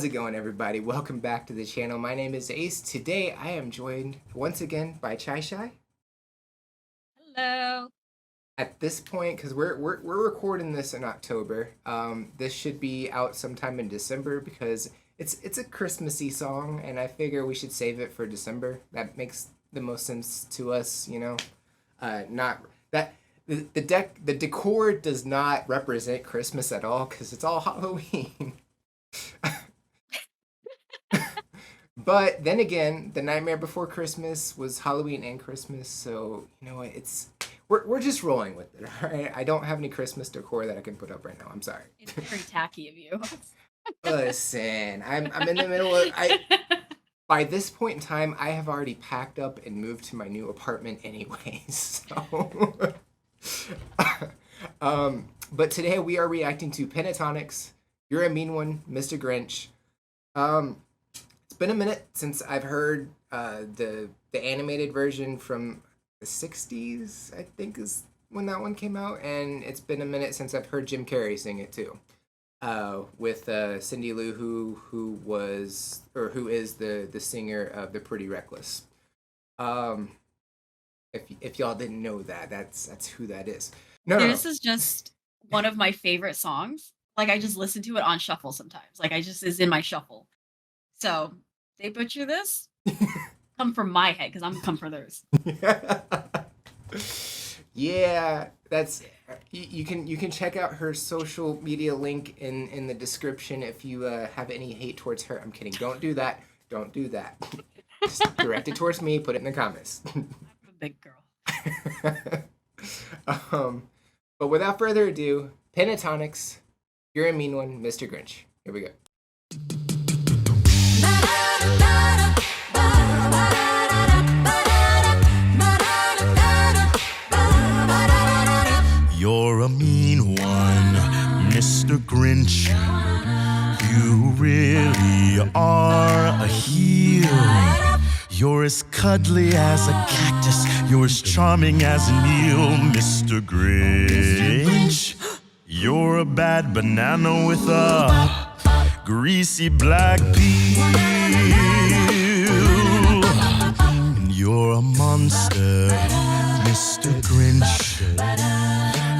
How's it going, everybody? Welcome back to the channel. My name is Ace. Today, I am joined once again by Chai Shai. Hello. At this point, because we're recording this in October, this should be out sometime in December because it's a Christmassy song, and I figure we should save it for December. That makes the most sense to us, you know. Not that the decor does not represent Christmas at all because it's all Halloween. But then again, The Nightmare Before Christmas was Halloween and Christmas, so you know what? It's we're just rolling with it. All right, I don't have any Christmas decor that I can put up right now. I'm sorry. It's pretty tacky of you. Listen, I'm in the middle of I by this point in time, I have already packed up and moved to my new apartment anyway. So, but today we are reacting to Pentatonix. You're a Mean One, Mr. Grinch. Um, it's been a minute since I've heard the animated version from the '60s. I think is when that one came out, and it's been a minute since I've heard Jim Carrey sing it too. With Cindy Lou, who was or who is the singer of the Pretty Reckless. Um, if y'all didn't know that, that's who that is. No, no, This is just one of my favorite songs. Like I just listen to it on shuffle sometimes. Like I just is in my shuffle. So they butcher this, come from my head because I'm come for theirs. no. Yeah, that's you can check out her social media link in the description if you have any hate towards her. I'm kidding. Don't do that. Don't do that. Just direct it towards me. Put it in the comments. I'm a big girl. um, but without further ado, Pentatonix, you're a mean one, Mr. Grinch. Here we go. You're a mean one, Mr. Grinch. You really are a heel. You're as cuddly as a cactus. You're as charming as an eel, Mr. Grinch. You're a bad banana with a greasy black peel. And you're a monster, Mr. Grinch.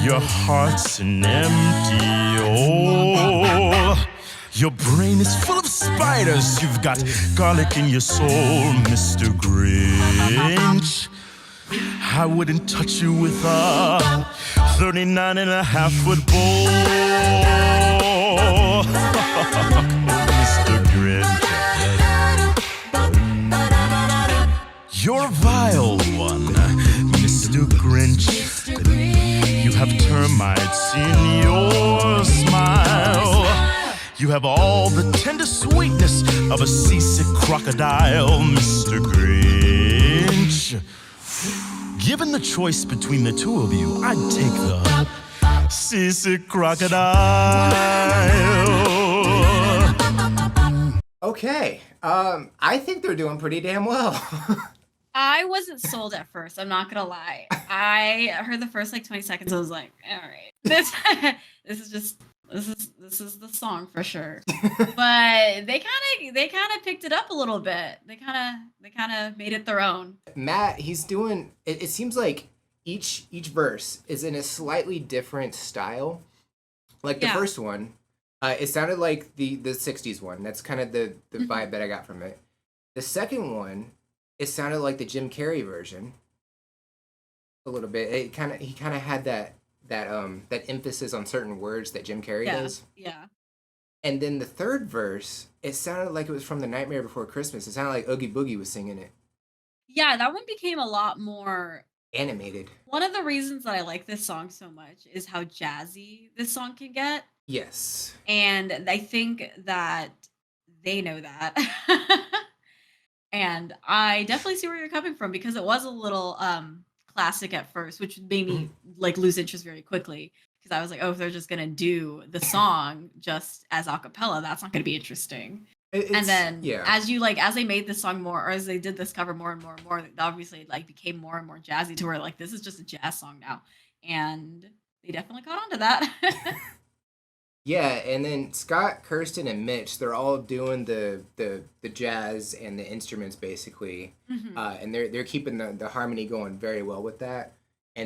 Your heart's an empty hole. Your brain is full of spiders. You've got garlic in your soul, Mr. Grinch. I wouldn't touch you with a 39.5-foot bowl, Mr. Grinch. You're a vile one, Mr. Grinch. You have termites in your smile. You have all the tender sweetness of a seasick crocodile, Mr. Grinch. Given the choice between the two of you, I'd take the seasick crocodile. Okay. I think they're doing pretty damn well. I wasn't sold at first. I'm not gonna lie. I heard the first like 20 seconds. I was like, all right, this is just this is the song for sure. But they kind of picked it up a little bit. They kind of made it their own. Matt, he's doing it seems like each verse is in a slightly different style. Like the Yeah. first one, it sounded like the '60s one. That's kind of the Mhm. vibe that I got from it. The second one, it sounded like the Jim Carrey version a little bit. He kind of had that emphasis on certain words that Jim Carrey Yeah. does. Yeah. And then the third verse, it sounded like it was from The Nightmare Before Christmas. It sounded like Oogie Boogie was singing it, Yeah, that one became a lot more. animated. One of the reasons that I like this song so much is how jazzy this song can get. Yes. And I think that they know that. And I definitely see where you're coming from because it was a little classic at first, which made me like lose interest very quickly because I was like, oh, if they're just gonna do the song just as a cappella, that's not gonna be interesting. And It's then yeah. as you like as they made this song more or as they did this cover more and more and more, it obviously like became more and more jazzy to where like this is just a jazz song now. And they definitely caught on to that. Yeah, and then Scott, Kirsten, and Mitch, they're all doing the jazz and the instruments basically, Hmm. and they're keeping the harmony going very well with that. Yeah.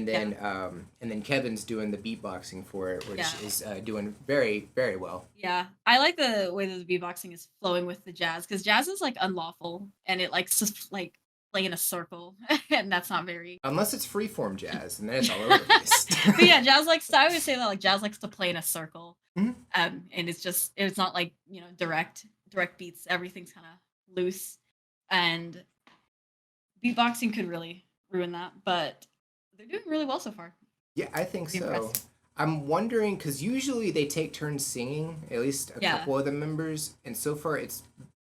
And then Kevin's doing the beatboxing for it, which Yeah. is doing very very well. Yeah. I like the way that the beatboxing is flowing with the jazz because jazz is like unlawful and it likes to like play in a circle and that's not very Unless it's freeform jazz, and then it's all over the place. but yeah, jazz likes to, I always say that like jazz likes to play in a circle. Mhm. And it's not like, direct beats. Everything's kind of loose. And beatboxing could really ruin that, but they're doing really well so far. Yeah, I think Be so. impressed. I'm wondering because usually they take turns singing, at least a Yeah. couple of the members, and so far it's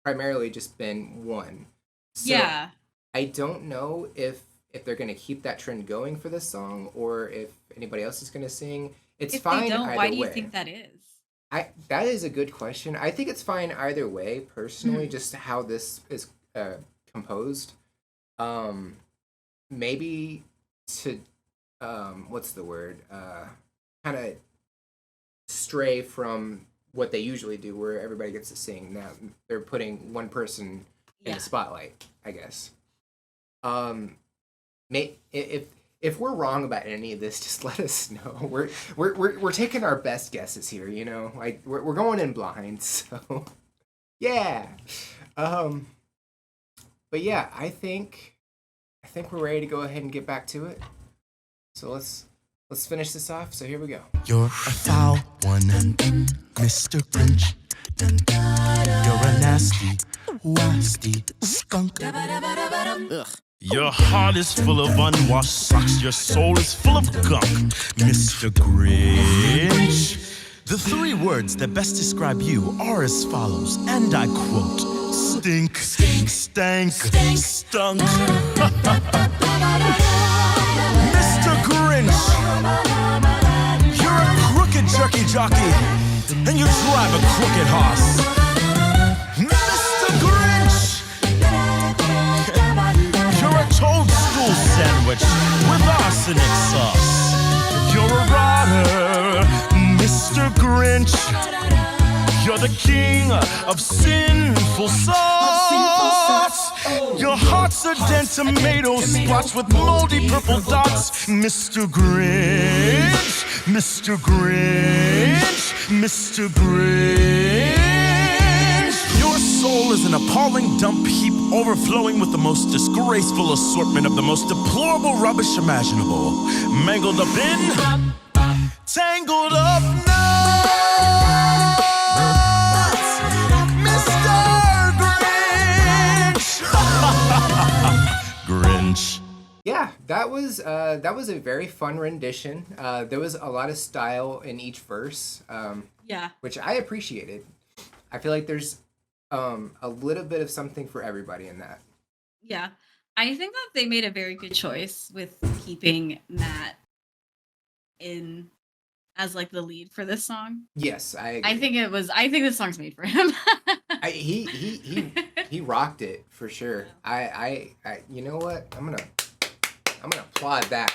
primarily just been one. So Yeah. I don't know if they're gonna keep that trend going for this song or if anybody else is gonna sing. It's If they fine don't, either why do you way. think that is? That is a good question. I think it's fine either way, personally, Mhm. just how this is composed. Um, maybe to what's the word? Kind of stray from what they usually do, where everybody gets to sing. Now they're putting one person in Yeah. the spotlight, I guess. Um, if we're wrong about any of this, just let us know. We're taking our best guesses here. You know, like we're going in blind. So yeah. Um, but yeah, I think we're ready to go ahead and get back to it. So let's finish this off. So here we go. You're a foul one, Mr. Grinch. You're a nasty, wasty skunk. Your heart is full of unwashed socks. Your soul is full of gunk, Mr. Grinch. The three words that best describe you are as follows, and I quote: stink, stank, stunk. Mr. Grinch, you're a crooked jerky jockey, and you drive a crooked horse. Mr. Grinch, you're a toadstool sandwich with arsenic sauce. You're a rotter, Mr. Grinch. You're the king of sinful sauce. Your heart's a dead tomato splotch with moldy purple dots. Mr. Grinch, Mr. Grinch, Mr. Grinch. Your soul is an appalling dump heap overflowing with the most disgraceful assortment of the most deplorable rubbish imaginable. Mangled up in, tangled up now. Mr. Grinch. Grinch. Yeah, that was a very fun rendition. There was a lot of style in each verse, Yeah. which I appreciated. I feel like there's a little bit of something for everybody in that. Yeah. I think that they made a very good choice with keeping Matt in as like the lead for this song. Yes, I agree. I think this song's made for him. He rocked it for sure. You know what? I'm gonna applaud that.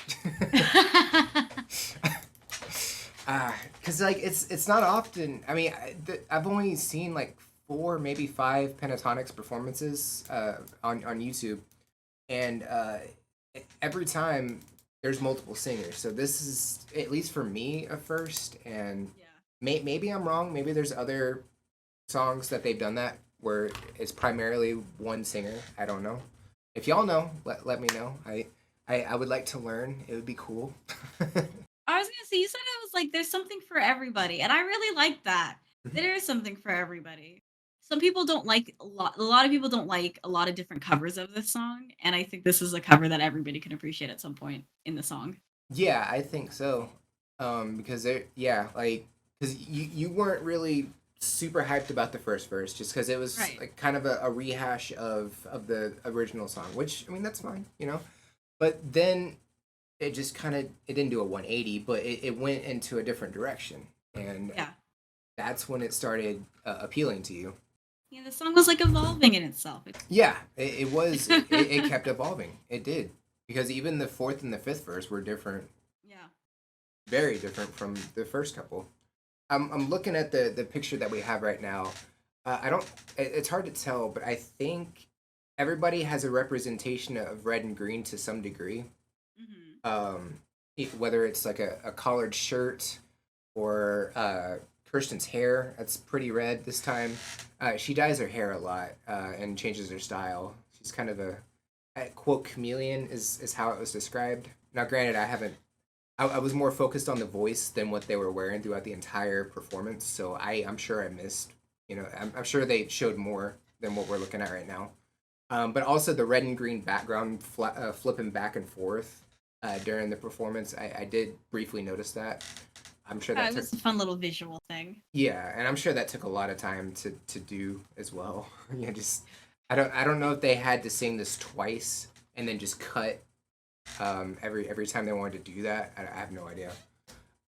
Cause like it's not often. I mean, I've only seen like 4, maybe 5 Pentatonix performances on YouTube, and every time there's multiple singers. So this is, at least for me, a first. And Yeah. maybe I'm wrong. Maybe there's other songs that they've done that where it's primarily one singer. I don't know. If y'all know, let me know. I would like to learn. It would be cool. I was gonna say you said it was like there's something for everybody, and I really like that. There is something for everybody. Some people don't like a lot of people don't like a lot of different covers of this song, and I think this is a cover that everybody can appreciate at some point in the song. Yeah, I think so. Because yeah, like, because you weren't really super hyped about the first verse, just because it was Right. like kind of a rehash of the original song, which, I mean, that's fine, you know. But then it just kind of, it didn't do a 180, but it went into a different direction, and Yeah. that's when it started appealing to you. Yeah, the song was like evolving in itself. Yeah, it was. It kept evolving. It did, because even the fourth and the fifth verse were different, Yeah. very different from the first couple. I'm looking at the picture that we have right now. I don't. It's hard to tell, but I think everybody has a representation of red and green to some degree. Hmm. Whether it's like a collared shirt or Kirsten's hair, that's pretty red this time. She dyes her hair a lot and changes her style. She's kind of a quote chameleon is how it was described. Now, granted, I haven't. I was more focused on the voice than what they were wearing throughout the entire performance, so I'm sure I missed. I'm sure they showed more than what we're looking at right now. But also the red and green background flipping back and forth during the performance. I did briefly notice that. I'm sure that It took was a fun little visual thing. yeah, and I'm sure that took a lot of time to do as well. Yeah, just I don't know if they had to sing this twice and then just cut every time they wanted to do that. I have no idea.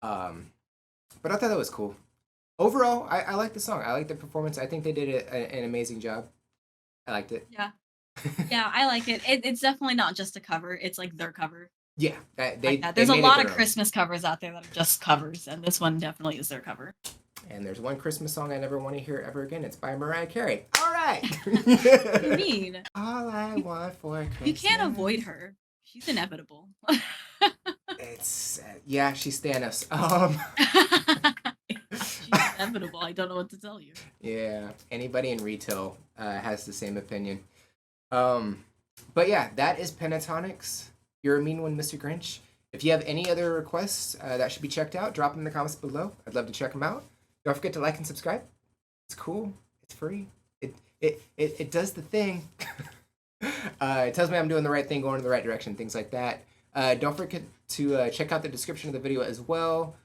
Um, but I thought that was cool. Overall, I like the song. I like the performance. I think they did an amazing job. I liked it. Yeah. Yeah, I like it. It's definitely not just a cover. It's like their cover. Yeah, Like that. they There's a made it lot their of own. Christmas covers out there that are just covers, and this one definitely is their cover. And there's one Christmas song I never want to hear ever again. It's by Mariah Carey. All right. What do you mean? All I want for Christmas. You can't avoid her. She's inevitable. It's yeah, she's Thanos. She's inevitable. I don't know what to tell you. Yeah, anybody in retail has the same opinion. But yeah, that is Pentatonix. You're a mean one, Mr. Grinch. If you have any other requests that should be checked out, drop them in the comments below. I'd love to check them out. Don't forget to like and subscribe. It's cool. It's free. It does the thing. It tells me I'm doing the right thing, going in the right direction, things like that. Don't forget to check out the description of the video as well.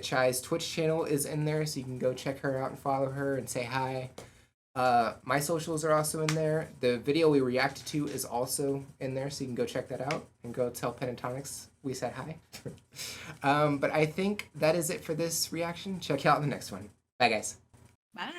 Chai's Twitch channel is in there, so you can go check her out and follow her and say hi. My socials are also in there. The video we reacted to is also in there, so you can go check that out and go tell Pentatonix we said hi. But I think that is it for this reaction. Check out the next one. Bye, guys. Bye.